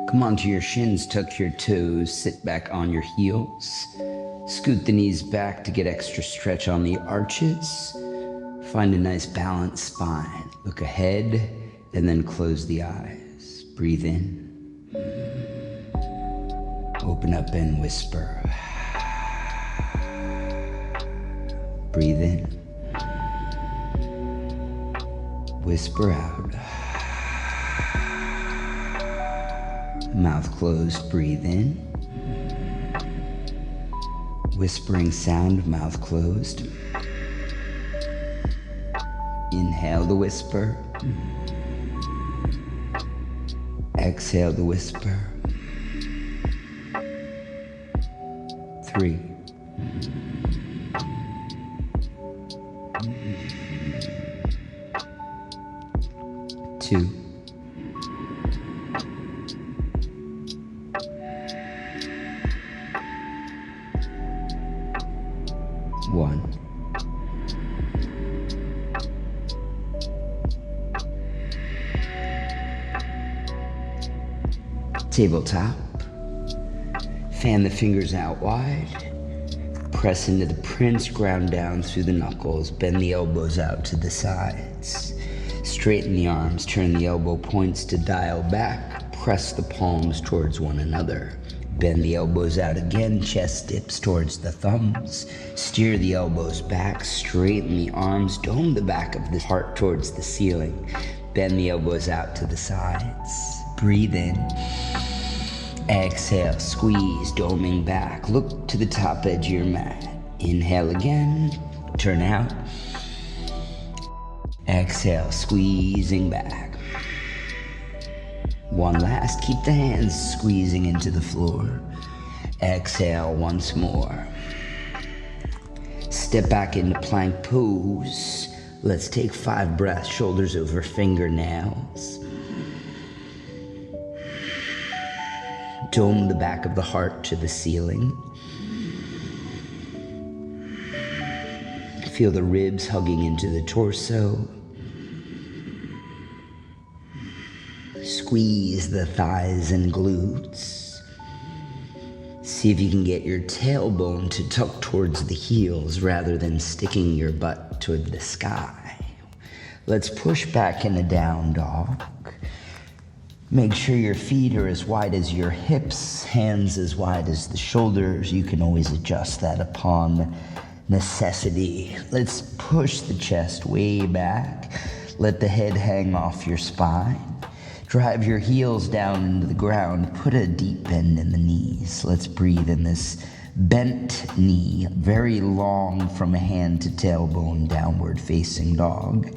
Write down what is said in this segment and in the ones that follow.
Come onto your shins, tuck your toes, sit back on your heels. Scoot the knees back to get extra stretch on the arches. Find a nice balanced spine. Look ahead and then close the eyes. Breathe in. Open up and whisper. Breathe in. Whisper out. Mouth closed, breathe in. Whispering sound, mouth closed. Inhale the whisper. Exhale the whisper. 3. 2. 1. Tabletop. Fan the fingers out wide. Press into the prints, ground down through the knuckles. Bend the elbows out to the sides. Straighten the arms, turn the elbow points to dial back. Press the palms towards one another. Bend the elbows out again, chest dips towards the thumbs. Steer the elbows back, straighten the arms, dome the back of the heart towards the ceiling. Bend the elbows out to the sides. Breathe in. Exhale, squeeze, doming back. Look to the top edge of your mat. Inhale again, turn out. Exhale, squeezing back. One last, keep the hands squeezing into the floor. Exhale once more. Step back into plank pose. Let's take 5 breaths, shoulders over fingernails. Dome the back of the heart to the ceiling. Feel the ribs hugging into the torso. Squeeze the thighs and glutes. See if you can get your tailbone to tuck towards the heels rather than sticking your butt toward the sky. Let's push back in a down dog. Make sure your feet are as wide as your hips, hands as wide as the shoulders. You can always adjust that upon necessity. Let's push the chest way back. Let the head hang off your spine. Drive your heels down into the ground. Put a deep bend in the knees. Let's breathe in this bent knee, very long from hand to tailbone, downward facing dog.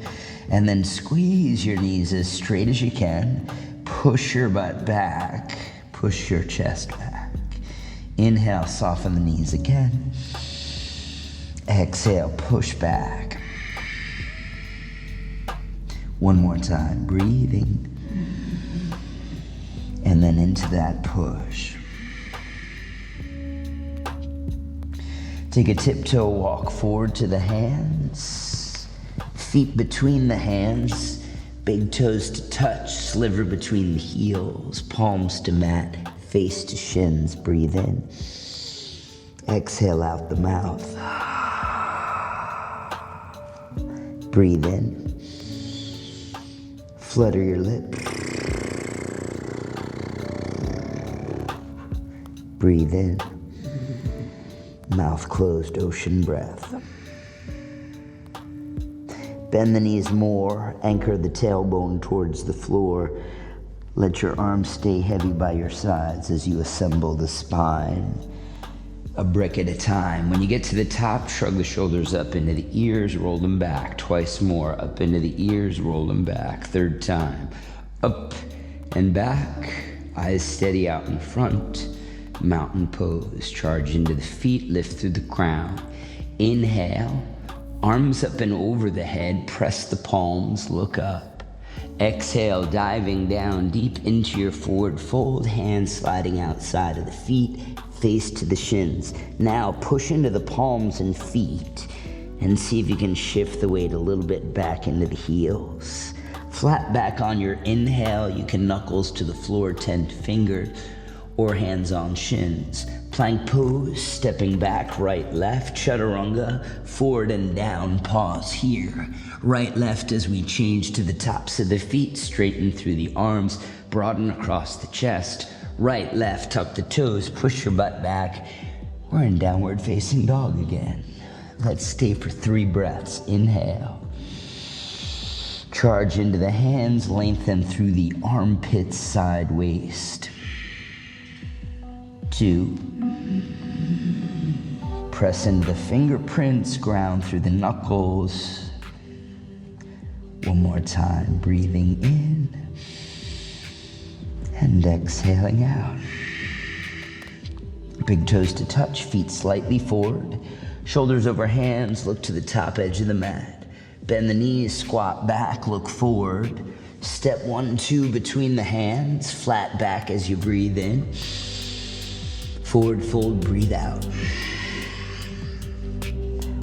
And then squeeze your knees as straight as you can. Push your butt back. Push your chest back. Inhale, soften the knees again. Exhale, push back. One more time, breathing. And then into that push. Take a tiptoe walk forward to the hands. Feet between the hands. Big toes to touch. Sliver between the heels. Palms to mat. Face to shins. Breathe in. Exhale out the mouth. Breathe in. Flutter your lip. Breathe in. Mouth closed, ocean breath. Bend the knees more, anchor the tailbone towards the floor. Let your arms stay heavy by your sides as you assemble the spine. A brick at a time. When you get to the top, shrug the shoulders up into the ears, roll them back. Twice more, up into the ears, roll them back. 3rd time, up and back. Eyes steady out in front. Mountain pose, charge into the feet, lift through the crown. Inhale, arms up and over the head, press the palms, look up. Exhale, diving down deep into your forward fold, hands sliding outside of the feet, face to the shins. Now push into the palms and feet and see if you can shift the weight a little bit back into the heels. Flat back on your inhale, you can knuckles to the floor, 10 fingers, or hands on shins. Plank pose, stepping back, right, left, chaturanga, forward and down, pause here. Right, left as we change to the tops of the feet, straighten through the arms, broaden across the chest. Right, left, tuck the toes, push your butt back. We're in downward facing dog again. Let's stay for 3 breaths. Inhale. Charge into the hands, lengthen through the armpits, side waist. 2. Press into the fingerprints, ground through the knuckles. 1 more time, breathing in and exhaling out. Big toes to touch, feet slightly forward, shoulders over hands, look to the top edge of the mat. Bend the knees, squat back, look forward. Step 1, 2 between the hands, flat back as you breathe in. Forward fold, breathe out.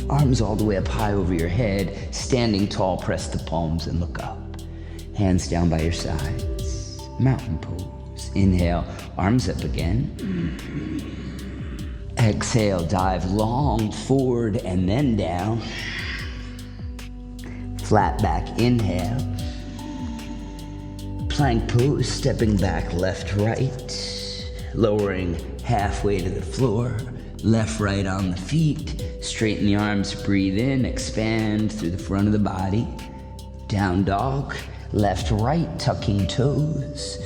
Arms all the way up high over your head, standing tall, press the palms and look up. Hands down by your sides, mountain pose. Inhale, arms up again. Exhale, dive long forward and then down. Flat back, inhale. Plank pose, stepping back, left, right. Lowering halfway to the floor. Left, right on the feet. Straighten the arms, breathe in, expand through the front of the body. Down dog, left, right, tucking toes.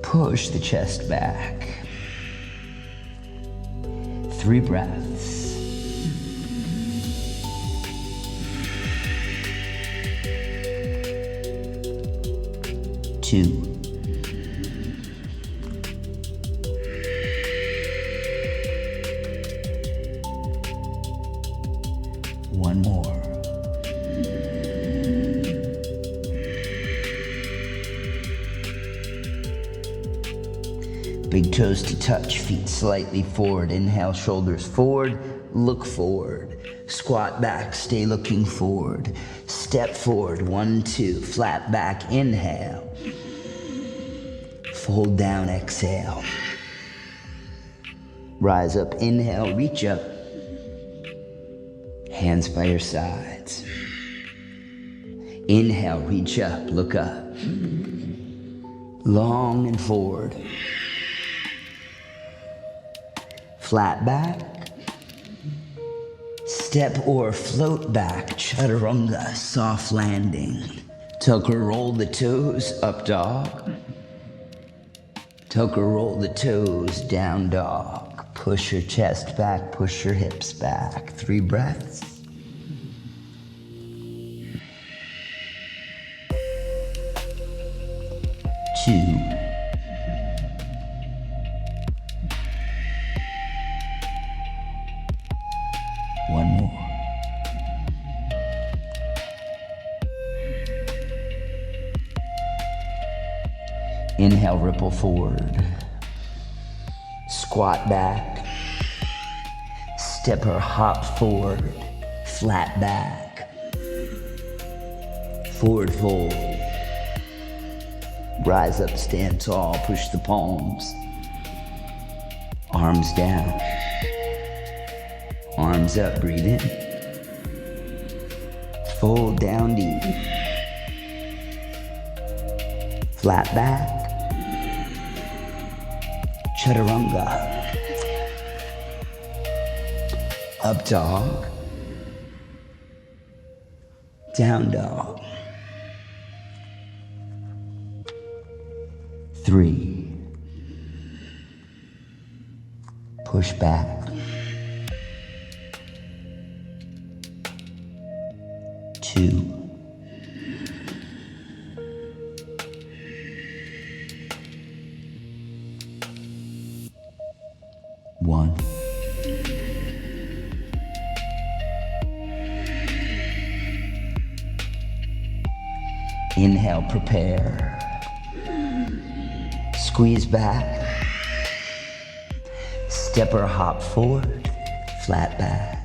Push the chest back. 3 breaths. Two. 1 more. Big toes to touch, feet slightly forward. Inhale, shoulders forward, look forward. Squat back, stay looking forward. Step forward, 1, 2, flat back, inhale. Fold down, exhale. Rise up, inhale, reach up. Hands by your sides. Inhale, reach up, look up. Long and forward. Flat back. Step or float back, chaturanga, soft landing. Tuck or roll the toes, up dog. Tuck or roll the toes, down dog. Push your chest back, push your hips back. 3 breaths. 2. 1 more. Inhale, ripple forward. Squat back. Step or hop forward. Flat back. Forward fold. Rise up, stand tall, push the palms. Arms down. Arms up, breathe in. Fold down deep. Flat back. Chaturanga. Up dog. Down dog. 3. Push back. 2. 1. Inhale, prepare. Squeeze back. Step or hop forward. Flat back.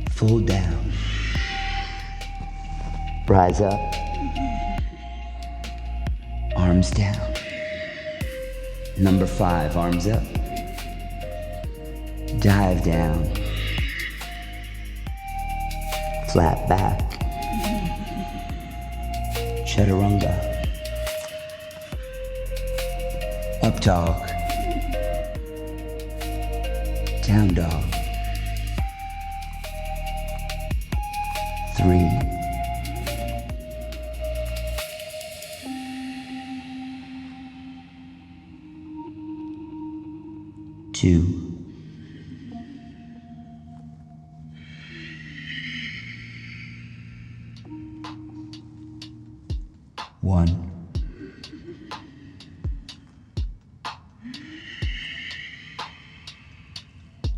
Fold down. Rise up. Arms down. Number 5, arms up. Dive down. Flat back. Chaturanga. Up dog. Down dog. 3. 2. 1.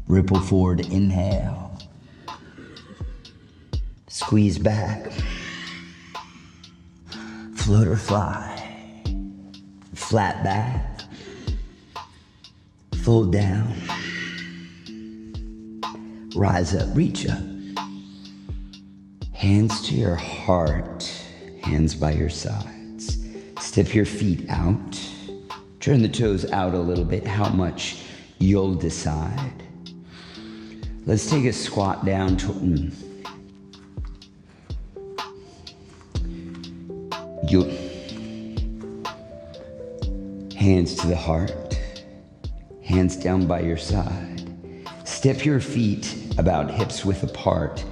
Ripple forward, inhale. Squeeze back. Float or fly. Flat back. Fold down. Rise up, reach up. Hands to your heart, hands by your sides. Step your feet out. Turn the toes out a little bit, how much you'll decide. Let's take a squat down to hands to the heart, hands down by your side. Step your feet about hips width apart.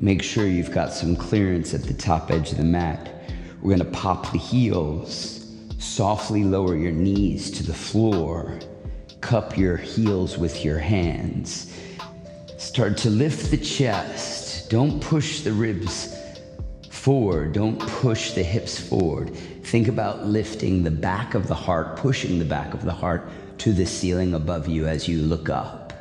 Make sure you've got some clearance at the top edge of the mat. We're gonna pop the heels, softly lower your knees to the floor, cup your heels with your hands. Start to lift the chest. Don't push the ribs forward. Don't push the hips forward. Think about lifting the back of the heart, pushing the back of the heart to the ceiling above you as you look up.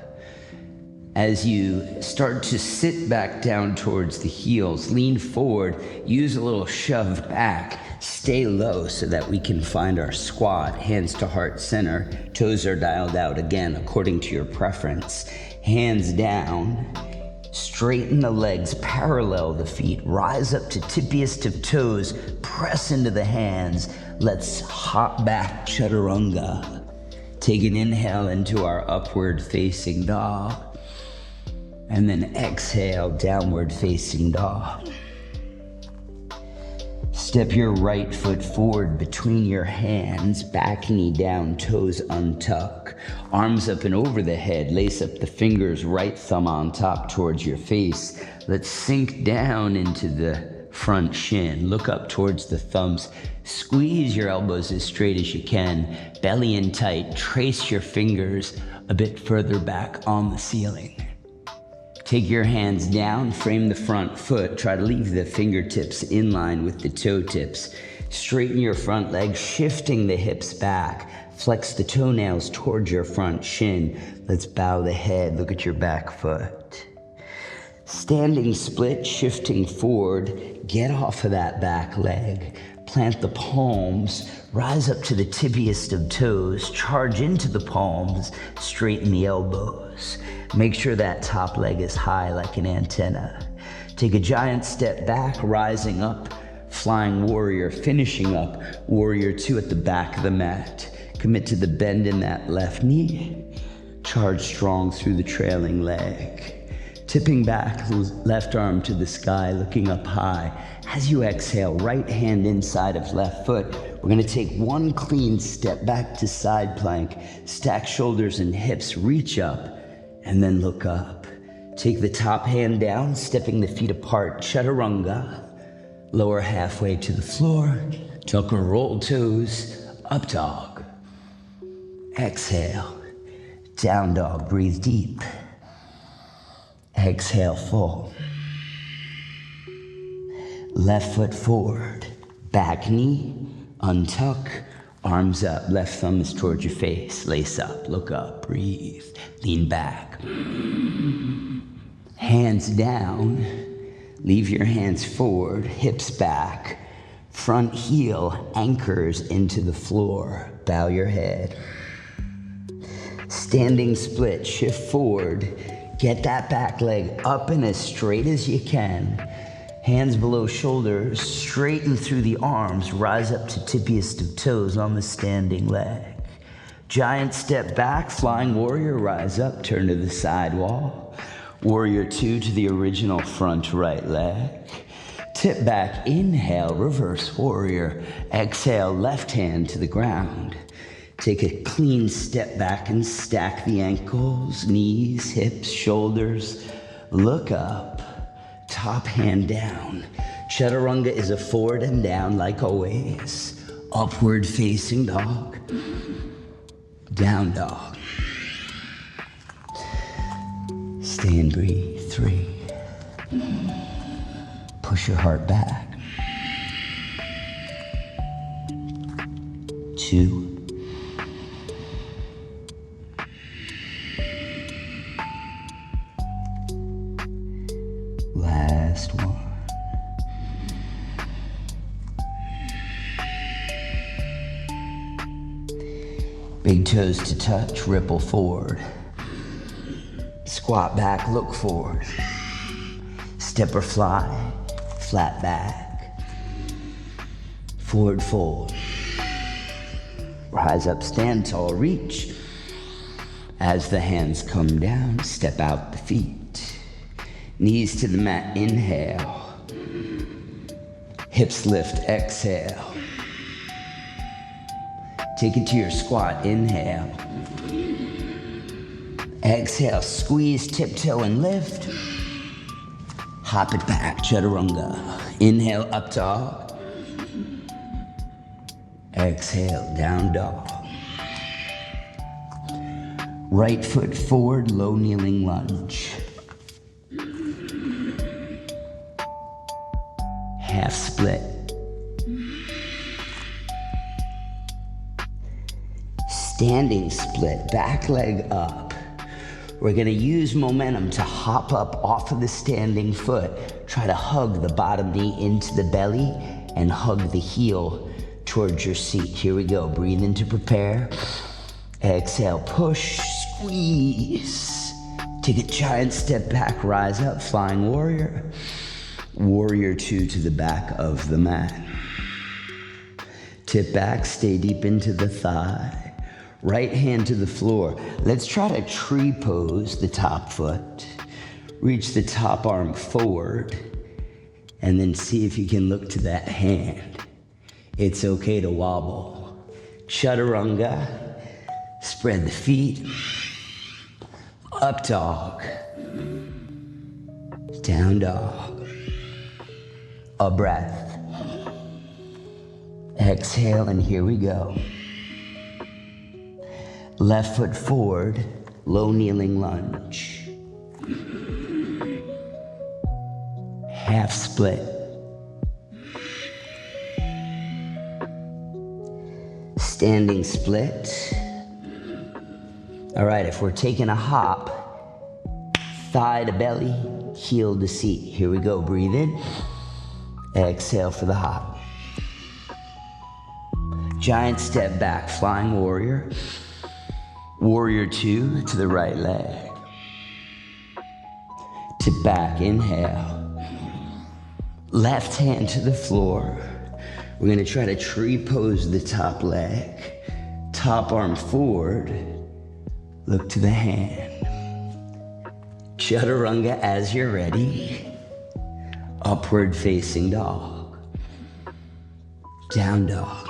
As you start to sit back down towards the heels, lean forward, use a little shove back, stay low so that we can find our squat, hands to heart center, toes are dialed out again according to your preference. Hands down, straighten the legs, parallel the feet, rise up to tippiest of toes, press into the hands. Let's hop back, chaturanga. Take an inhale into our upward facing dog. And then exhale, downward facing dog. Step your right foot forward between your hands, back knee down, toes untuck. Arms up and over the head, lace up the fingers, right thumb on top towards your face. Let's sink down into the front shin. Look up towards the thumbs. Squeeze your elbows as straight as you can. Belly in tight. Trace your fingers a bit further back on the ceiling. Take your hands down, frame the front foot. Try to leave the fingertips in line with the toe tips. Straighten your front leg, shifting the hips back. Flex the toenails towards your front shin. Let's bow the head, look at your back foot. Standing split, shifting forward. Get off of that back leg. Plant the palms, rise up to the tippiest of toes, charge into the palms, straighten the elbows. Make sure that top leg is high like an antenna. Take a giant step back, rising up, flying warrior, finishing up, warrior 2 at the back of the mat. Commit to the bend in that left knee. Charge strong through the trailing leg. Tipping back, left arm to the sky, looking up high. As you exhale, right hand inside of left foot. We're gonna take one clean step back to side plank. Stack shoulders and hips, reach up, and then look up. Take the top hand down, stepping the feet apart, chaturanga. Lower halfway to the floor, tuck or roll toes, up dog. Exhale, down dog, breathe deep. Exhale, full. Left foot forward, back knee, untuck, arms up, left thumb is towards your face, lace up, look up, breathe, lean back. Hands down, leave your hands forward, hips back, front heel anchors into the floor, bow your head. Standing split, shift forward, get that back leg up and as straight as you can. Hands below shoulders, straighten through the arms, rise up to tippiest of toes on the standing leg. Giant step back, flying warrior, rise up, turn to the side wall. Warrior 2 to the original front right leg. Tip back, inhale, reverse warrior. Exhale, left hand to the ground. Take a clean step back and stack the ankles, knees, hips, shoulders. Look up. Top hand down. Chaturanga is a forward and down like always. Upward facing dog. Down dog. Stay and breathe. 3. Push your heart back. 2. Last one. Big toes to touch, ripple forward. Squat back, look forward. Step or fly, flat back. Forward fold. Rise up, stand tall, reach. As the hands come down, step out the feet. Knees to the mat, inhale. Hips lift, exhale. Take it to your squat, inhale. Exhale, squeeze, tiptoe and lift. Hop it back, chaturanga. Inhale, up dog. Exhale, down dog. Right foot forward, low kneeling lunge. Half split. Standing split, back leg up. We're gonna use momentum to hop up off of the standing foot. Try to hug the bottom knee into the belly and hug the heel towards your seat. Here we go, breathe in to prepare. Exhale, push, squeeze. Take a giant step back, rise up, flying warrior. Warrior 2 to the back of the mat. Tip back, stay deep into the thigh. Right hand to the floor. Let's try to tree pose the top foot. Reach the top arm forward and then see if you can look to that hand. It's okay to wobble. Chaturanga, spread the feet. Up dog. Down dog. A breath. Exhale, and here we go. Left foot forward, low kneeling lunge. Half split. Standing split. All right, if we're taking a hop, thigh to belly, heel to seat. Here we go, breathe in. Exhale for the hop. Giant step back, flying warrior. Warrior 2 to the right leg. Tip back, inhale. Left hand to the floor. We're gonna try to tree pose the top leg. Top arm forward. Look to the hand. Chaturanga as you're ready. Upward facing dog. Down dog.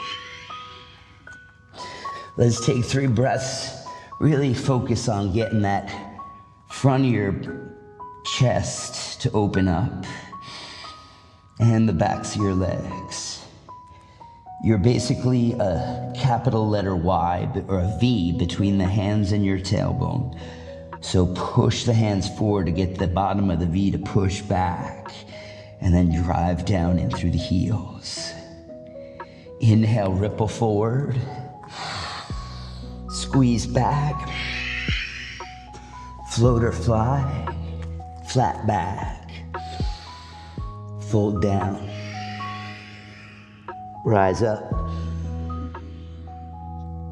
Let's take 3 breaths. Really focus on getting that front of your chest to open up and the backs of your legs. You're basically a capital letter Y or a V between the hands and your tailbone. So push the hands forward to get the bottom of the V to push back and then drive down in through the heels. Inhale, ripple forward. Squeeze back. Float or fly. Flat back. Fold down. Rise up.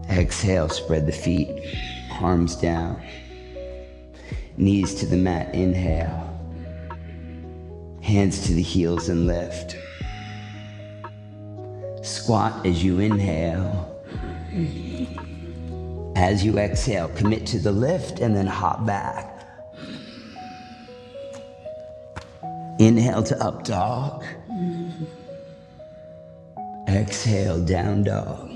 Exhale, spread the feet. Arms down. Knees to the mat, inhale. Hands to the heels and lift. Squat as you inhale. As you exhale, commit to the lift and then hop back. Inhale to up dog. Exhale, down dog.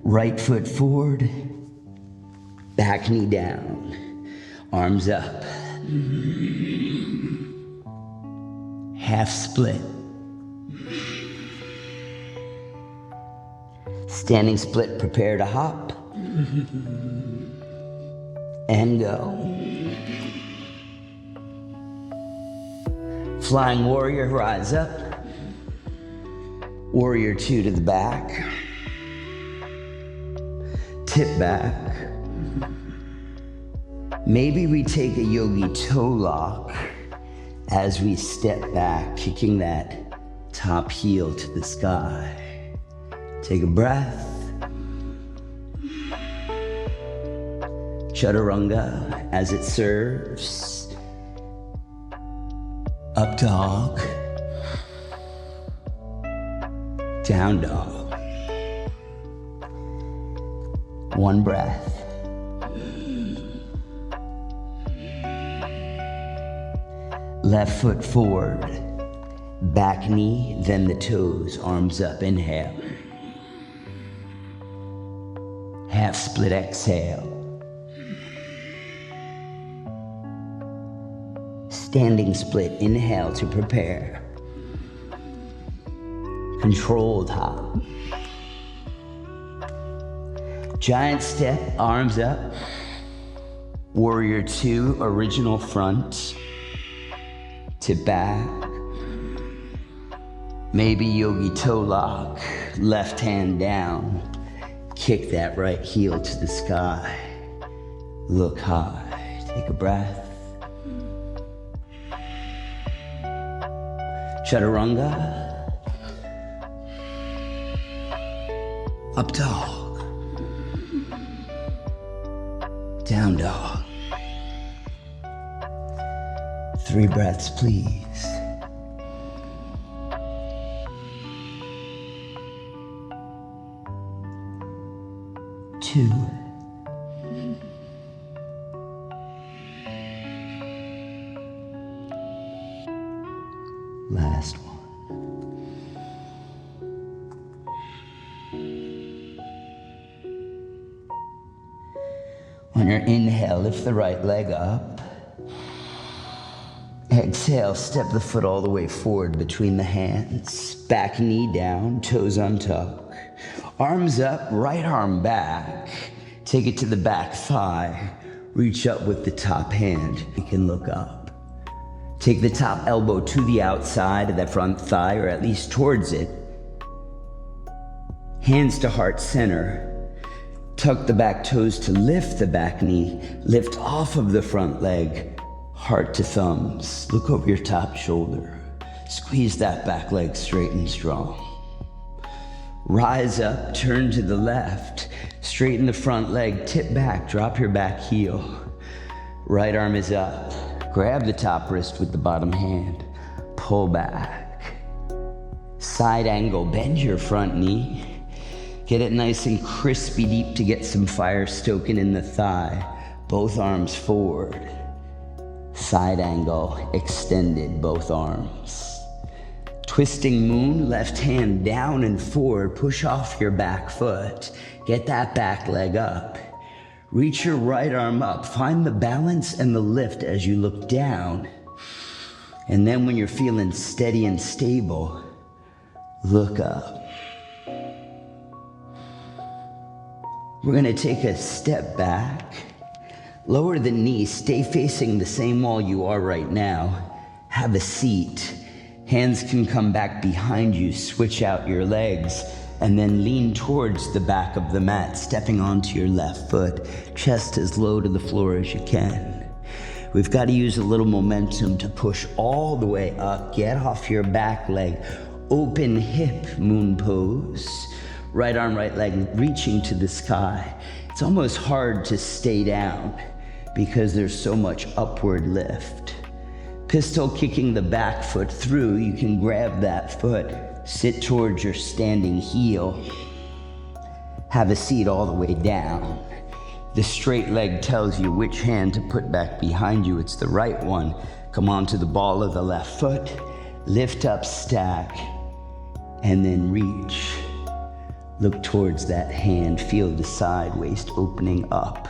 Right foot forward, back knee down, arms up. Half split. Standing split, prepare to hop. And go. Flying warrior, rise up. Warrior 2 to the back. Tip back. Maybe we take a yogi toe lock as we step back, kicking that top heel to the sky. Take a breath. Chaturanga as it serves. Up dog. Down dog. One breath. Left foot forward. Back knee, then the toes, arms up, inhale. Half split, exhale. Standing split, inhale to prepare. Controlled hop. Giant step, arms up. Warrior 2, original front. To back. Maybe yogi toe lock, left hand down. Kick that right heel to the sky. Look high, take a breath. Chaturanga. Up dog. Down dog. 3 breaths, please. Two. Last one. On your inhale, lift the right leg up. Exhale, step the foot all the way forward between the hands. Back knee down, toes untuck. Arms up, right arm back. Take it to the back thigh. Reach up with the top hand. You can look up. Take the top elbow to the outside of the front thigh, or at least towards it. Hands to heart center. Tuck the back toes to lift the back knee. Lift off of the front leg. Heart to thumbs. Look over your top shoulder. Squeeze that back leg straight and strong. Rise up, turn to the left. Straighten the front leg, tip back, drop your back heel. Right arm is up. Grab the top wrist with the bottom hand. Pull back. Side angle, bend your front knee. Get it nice and crispy deep to get some fire stoking in the thigh. Both arms forward. Side angle, extended, both arms. Twisting moon, left hand down and forward. Push off your back foot. Get that back leg up. Reach your right arm up. Find the balance and the lift as you look down. And then when you're feeling steady and stable, look up. We're gonna take a step back. Lower the knee, stay facing the same wall you are right now. Have a seat. Hands can come back behind you, switch out your legs, and then lean towards the back of the mat, stepping onto your left foot, chest as low to the floor as you can. We've got to use a little momentum to push all the way up. Get off your back leg, open hip moon pose. Right arm, right leg reaching to the sky. It's almost hard to stay down because there's so much upward lift. Pistol kicking the back foot through, you can grab that foot, sit towards your standing heel, have a seat all the way down. The straight leg tells you which hand to put back behind you. It's the right one. Come onto the ball of the left foot, lift up, stack, and then reach. Look towards that hand, feel the side waist opening up.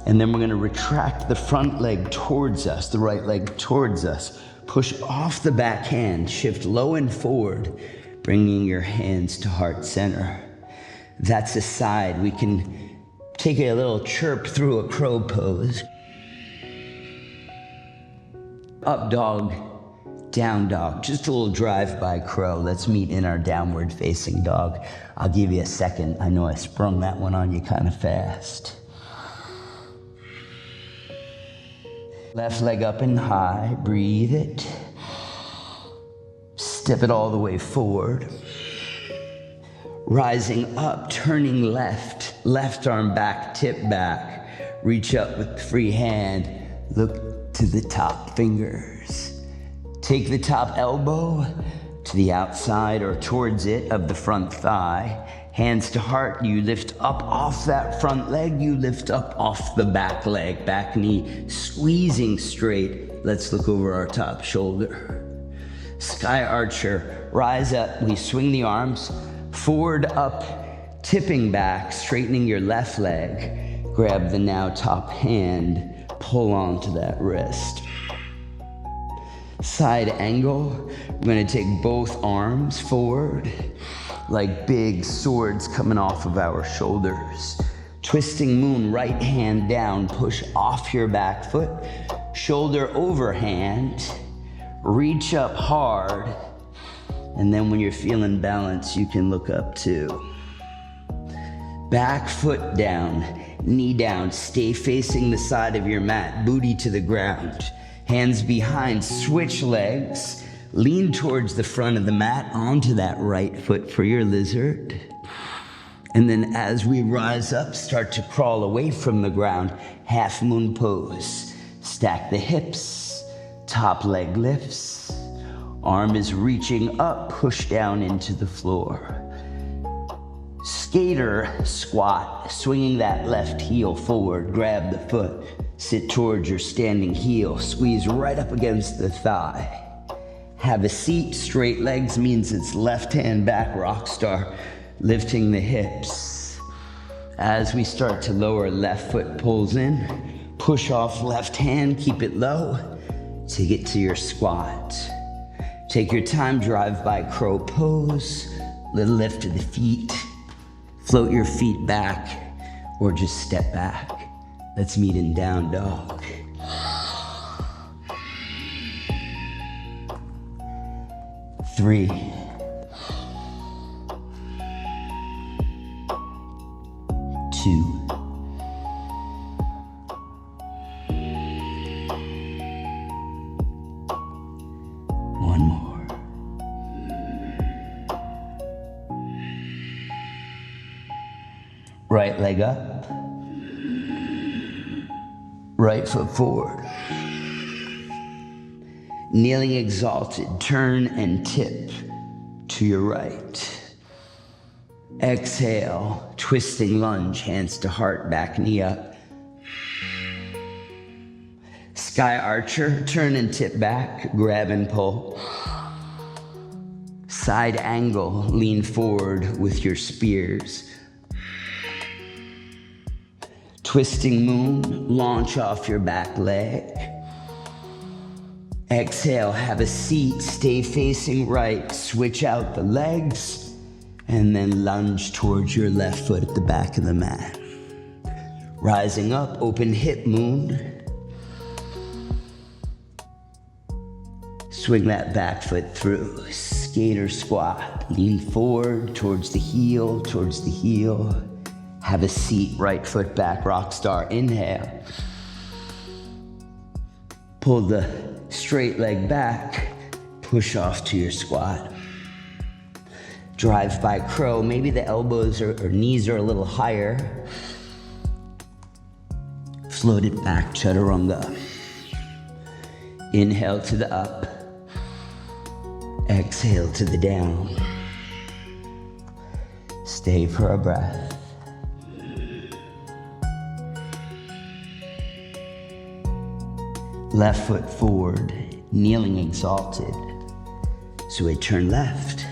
And then we're gonna retract the front leg towards us, the right leg towards us. Push off the back hand, shift low and forward, bringing your hands to heart center. That's a side. We can take a little chirp through a crow pose. Up dog, down dog, just a little drive-by crow. Let's meet in our downward facing dog. I'll give you a second. I know I sprung that one on you kind of fast. Left leg up and high, breathe it. Step it all the way forward. Rising up, turning left, left arm back, tip back. Reach up with the free hand, look to the top fingers. Take the top elbow to the outside or towards it of the front thigh. Hands to heart, you lift up off that front leg, you lift up off the back leg, back knee, squeezing straight. Let's look over our top shoulder. Sky Archer, rise up, we swing the arms, forward up, tipping back, straightening your left leg. Grab the now top hand, pull onto that wrist. Side angle, we're gonna take both arms forward, like big swords coming off of our shoulders. Twisting moon, right hand down, push off your back foot, shoulder over hand, reach up hard, and then when you're feeling balance, you can look up too. Back foot down, knee down, stay facing the side of your mat, booty to the ground. Hands behind, switch legs, lean towards the front of the mat, onto that right foot for your lizard. And then as we rise up, start to crawl away from the ground, half moon pose. Stack the hips, top leg lifts, arm is reaching up, push down into the floor. Skater squat, swinging that left heel forward, grab the foot, sit towards your standing heel, squeeze right up against the thigh. Have a seat, straight legs means it's left hand back, rock star, lifting the hips. As we start to lower, left foot pulls in, push off left hand, keep it low, take it to your squat. Take your time, drive by crow pose, little lift of the feet, float your feet back, or just step back. Let's meet in down dog. Three. Two. One more. Right leg up. Right foot forward. Kneeling exalted, turn and tip to your right. Exhale, twisting lunge, hands to heart, back knee up. Sky Archer, turn and tip back, grab and pull. Side angle, lean forward with your spears. Twisting moon, launch off your back leg. Exhale, have a seat, stay facing right, switch out the legs, and then lunge towards your left foot at the back of the mat. Rising up, open hip moon. Swing that back foot through, skater squat, lean forward towards the heel, Have a seat, right foot back, rock star, inhale. Pull the straight leg back, push off to your squat. Drive by crow, maybe the elbows or knees are a little higher. Float it back, chaturanga. Inhale to the up. Exhale to the down. Stay for a breath. Left foot forward, kneeling exalted. So we turn left.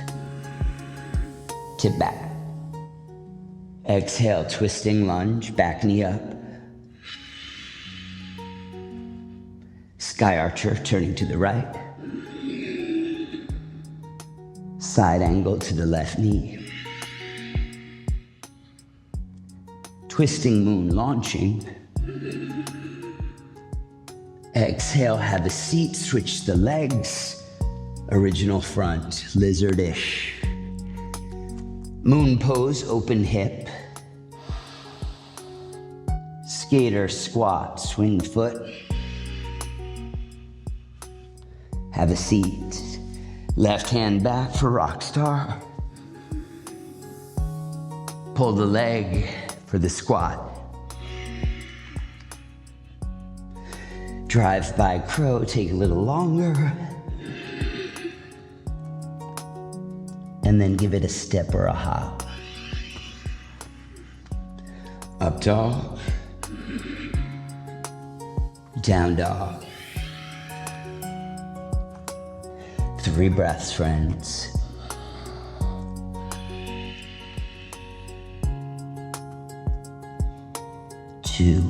Tip back. Exhale, twisting lunge, back knee up. Sky archer, turning to the right. Side angle to the left knee. Twisting moon, launching. Exhale, have a seat, switch the legs. Original front, lizard-ish. Moon pose, open hip. Skater squat, swing foot. Have a seat. Left hand back for rock star. Pull the leg for the squat. Drive by crow, take a little longer. And then give it a step or a hop. Up dog. Down dog. 3 breaths, friends. Two.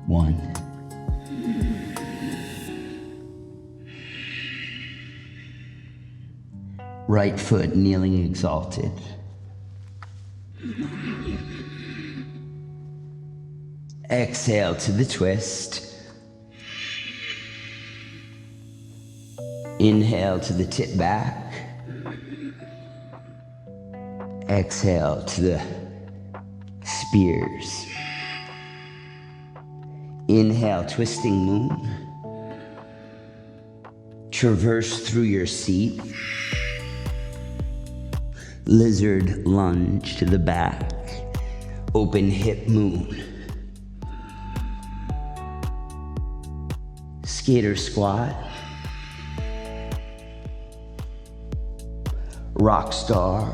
One. Right foot kneeling exalted. Exhale to the twist. Inhale to the tip back. Exhale to the spears. Inhale, twisting moon. Traverse through your seat. Lizard lunge to the back. Open hip moon. Skater squat. Rock star.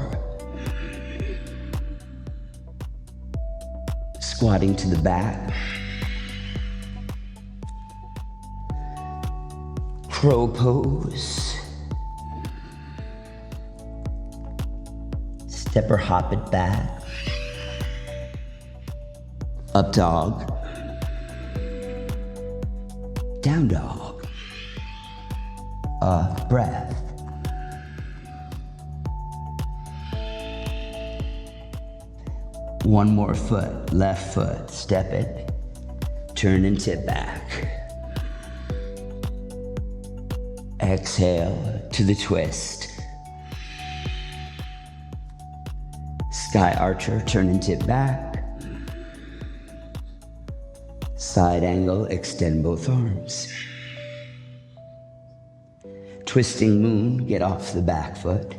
Squatting to the back. Crow pose. Step or hop it back. Up dog. Down dog. Breath. One more foot, left foot, step it. Turn and tip back. Exhale to the twist. Sky archer, turn and tip back. Side angle, extend both arms. Twisting moon, get off the back foot.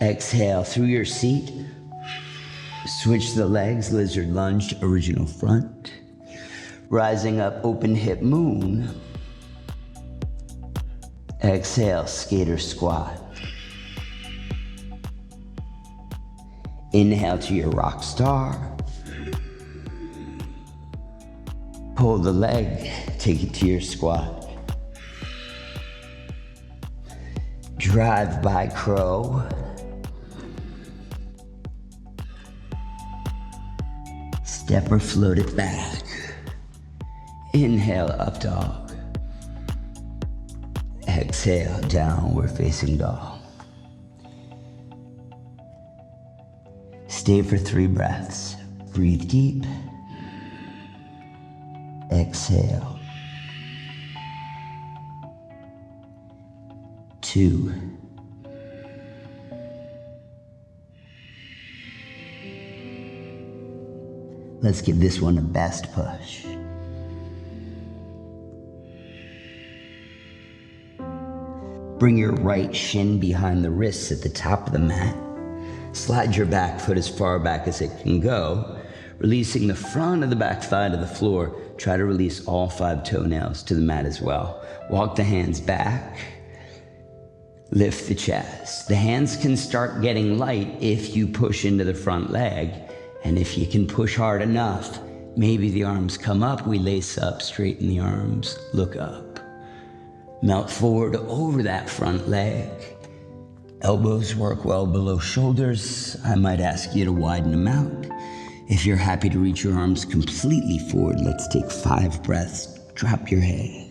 Exhale through your seat. Switch the legs, lizard lunge, original front. Rising up, open hip moon. Exhale, skater squat. Inhale to your rock star. Pull the leg, take it to your squat. Drive by crow. Step or float it back. Inhale, up dog. Exhale, downward facing dog. Stay for 3 breaths. Breathe deep. Exhale. 2. Let's give this one a best push. Bring your right shin behind the wrists at the top of the mat. Slide your back foot as far back as it can go, releasing the front of the back thigh to the floor. Try to release all 5 toenails to the mat as well. Walk the hands back. Lift the chest. The hands can start getting light if you push into the front leg. And if you can push hard enough, maybe the arms come up. We lace up, straighten the arms, look up. Melt forward over that front leg. Elbows work well below shoulders. I might ask you to widen them out. If you're happy to reach your arms completely forward, let's take 5 breaths. Drop your head.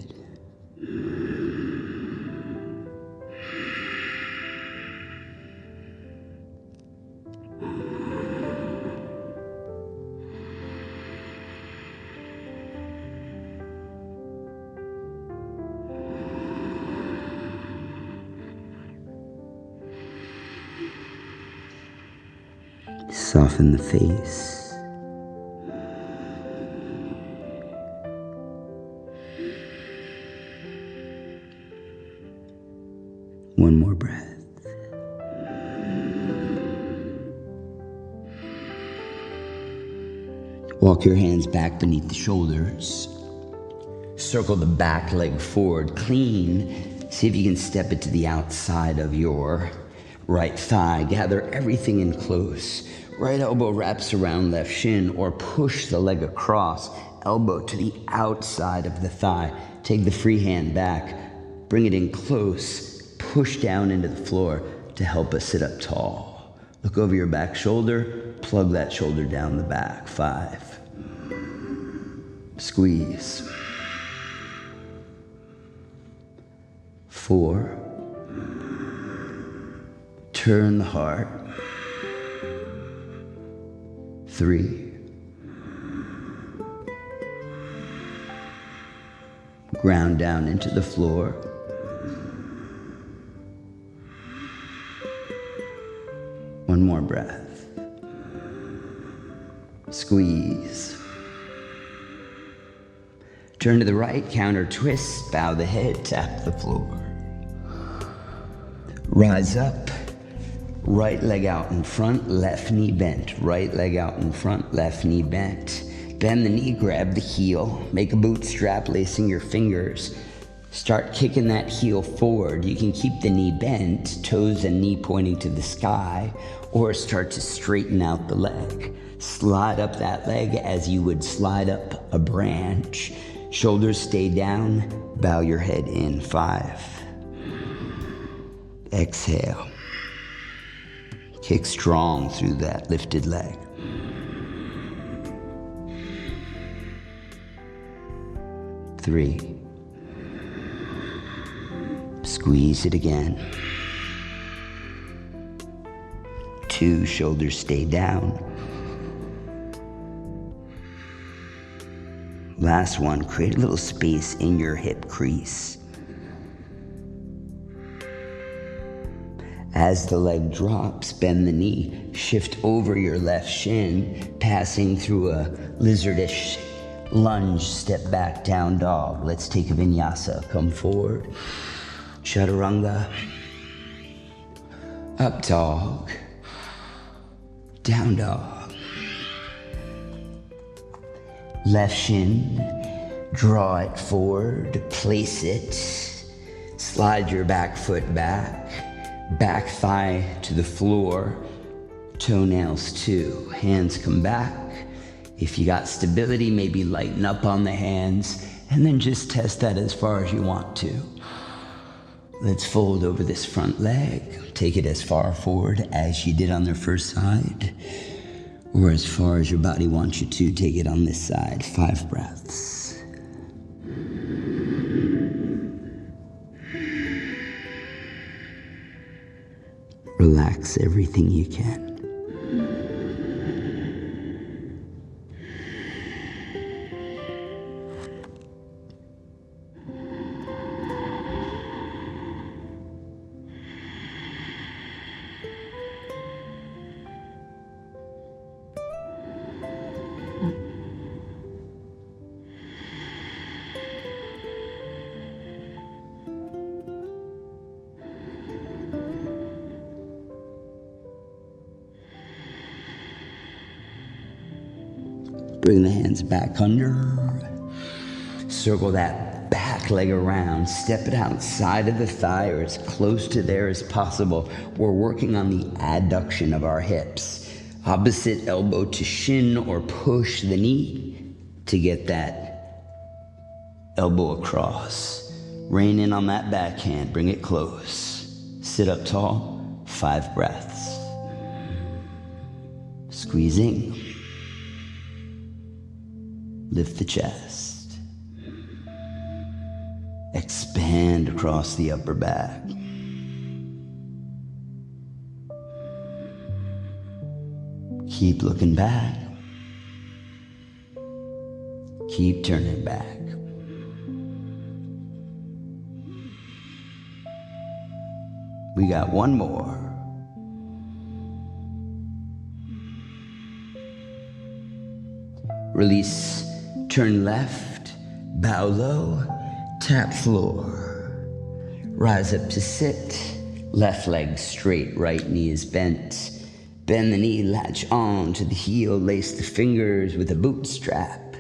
Soften the face. One more breath. Walk your hands back beneath the shoulders. Circle the back leg forward, clean. See if you can step it to the outside of your right thigh. Gather everything in close. Right elbow wraps around left shin, or push the leg across, elbow to the outside of the thigh. Take the free hand back, bring it in close, push down into the floor to help us sit up tall. Look over your back shoulder, plug that shoulder down the back. 5. Squeeze. 4. Turn the heart. 3. Ground down into the floor. 1 more breath. Squeeze. Turn to the right, counter twist, bow the head, tap the floor. Rise up. Right leg out in front, left knee bent. Right leg out in front, left knee bent. Bend the knee, grab the heel. Make a bootstrap, lacing your fingers. Start kicking that heel forward. You can keep the knee bent, toes and knee pointing to the sky, or start to straighten out the leg. Slide up that leg as you would slide up a branch. Shoulders stay down, bow your head in. 5. Exhale. Kick strong through that lifted leg. 3. Squeeze it again. 2, shoulders stay down. Last one, create a little space in your hip crease. As the leg drops, bend the knee, shift over your left shin, passing through a lizardish lunge, step back, down dog. Let's take a vinyasa. Come forward. Chaturanga. Up dog. Down dog. Left shin, draw it forward, place it. Slide your back foot back. Back thigh to the floor, toenails too. Hands come back. If you got stability, maybe lighten up on the hands, and then just test that as far as you want to. Let's fold over this front leg. Take it as far forward as you did on the first side, or as far as your body wants you to. Take it on this side. 5 breaths. Relax everything you can. Bring the hands back under. Circle that back leg around. Step it outside of the thigh or as close to there as possible. We're working on the adduction of our hips. Opposite elbow to shin or push the knee to get that elbow across. Rein in on that backhand. Bring it close. Sit up tall. 5 breaths. Squeezing. Lift the chest. Expand across the upper back. Keep looking back. Keep turning back. We got one more. Release, turn left, bow low, tap floor. Rise up to sit, left leg straight, right knee is bent. Bend the knee, latch on to the heel, lace the fingers with a bootstrap.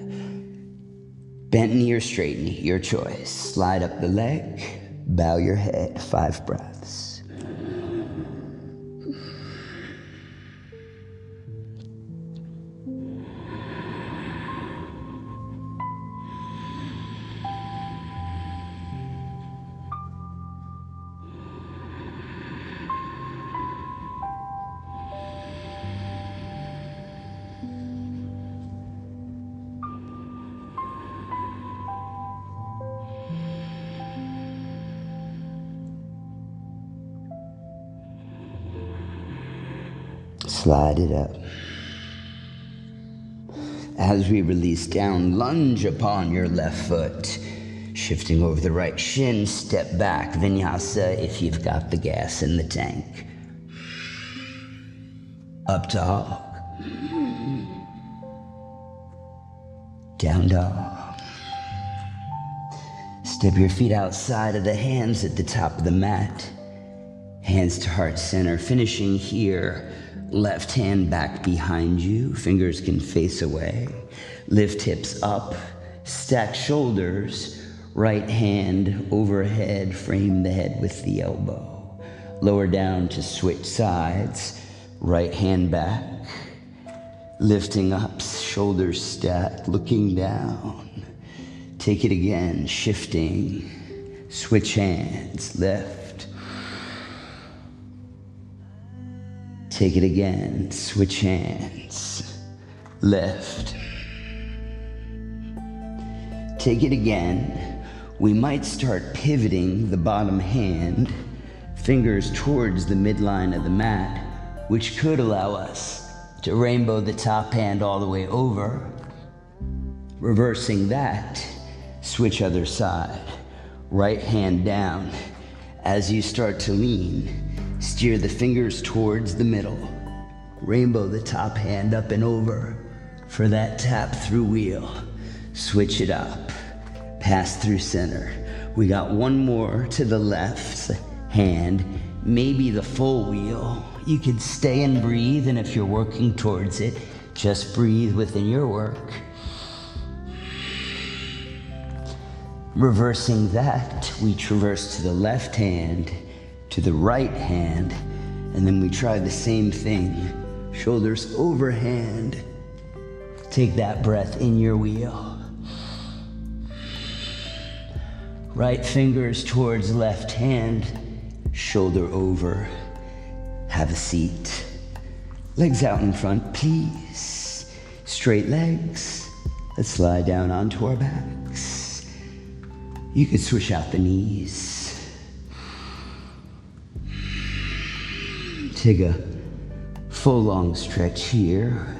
Bent knee or straight knee, your choice. Slide up the leg, bow your head, 5 breaths. Slide it up. As we release down, lunge upon your left foot. Shifting over the right shin, step back, vinyasa if you've got the gas in the tank. Up dog. Down dog. Step your feet outside of the hands at the top of the mat. Hands to heart center, finishing here. Left hand back behind you, fingers can face away. Lift hips up, stack shoulders, right hand overhead, frame the head with the elbow. Lower down to switch sides, right hand back. Lifting up, shoulders stacked, looking down. Take it again, shifting, switch hands, lift. Take it again, switch hands, lift. Take it again. We might start pivoting the bottom hand, fingers towards the midline of the mat, which could allow us to rainbow the top hand all the way over. Reversing that, switch other side, right hand down. As you start to lean, steer the fingers towards the middle. Rainbow the top hand up and over for that tap through wheel. Switch it up. Pass through center. We got one more to the left hand, maybe the full wheel. You can stay and breathe, and if you're working towards it, just breathe within your work. Reversing that, we traverse to the left hand, to the right hand, and then we try the same thing. Shoulders overhand. Take that breath in your wheel. Right fingers towards left hand, shoulder over. Have a seat. Legs out in front, please. Straight legs. Let's lie down onto our backs. You could swish out the knees. Take a full long stretch here.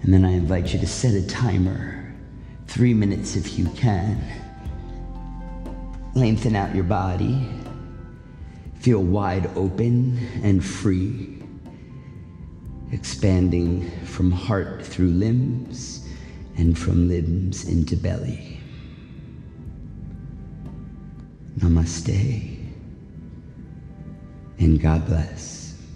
And then I invite you to set a timer, 3 minutes if you can. Lengthen out your body. Feel wide open and free. Expanding from heart through limbs and from limbs into belly. Namaste, and God bless.